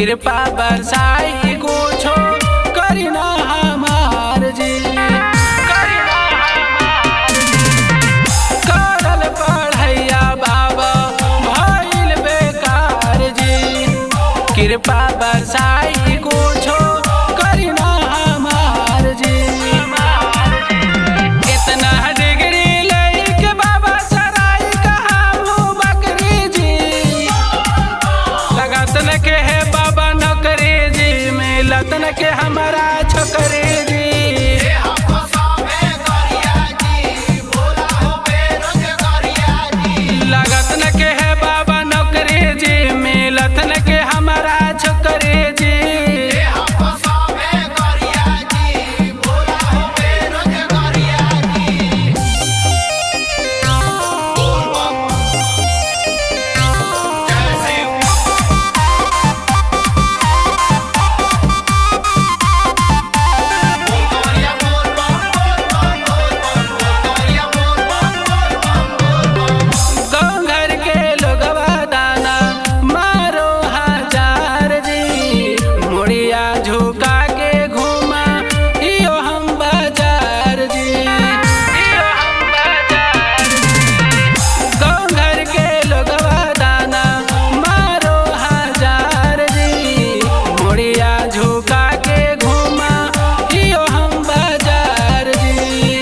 कृपा बरसाई कुछो करी ना हमार जी, करल पढ़ैया बाबा भइल बेकार जी। कृपा बरसाई कुछो करी ना हमार जी। कितना डिग्री लेके बाबा सराय कहाबू बकरी जी, लगतन के है बाबा नौकरी जी, मिलतन के हमारा छोकरी जी। लगतन के है बाबा नौकरी जी, मिलतन के हमारा छोकरी जी। झुका के घूमा इयो हम बाजार जी, गाँव घर के लोगवा दाना मारो हजार जी। मुड़िया झुका के घूमा इयो हम बाजार जी।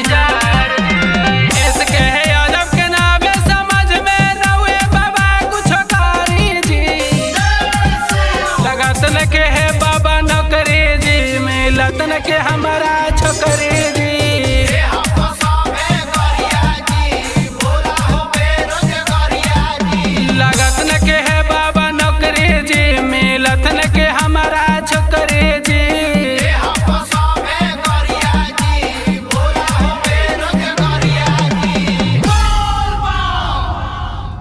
इसके यादव के नामे समझ में रहुए बाबा कुछ कारी जी, लगतन के है बाबा नौकरी जी, मिलतन के हमारा छोकरी जी।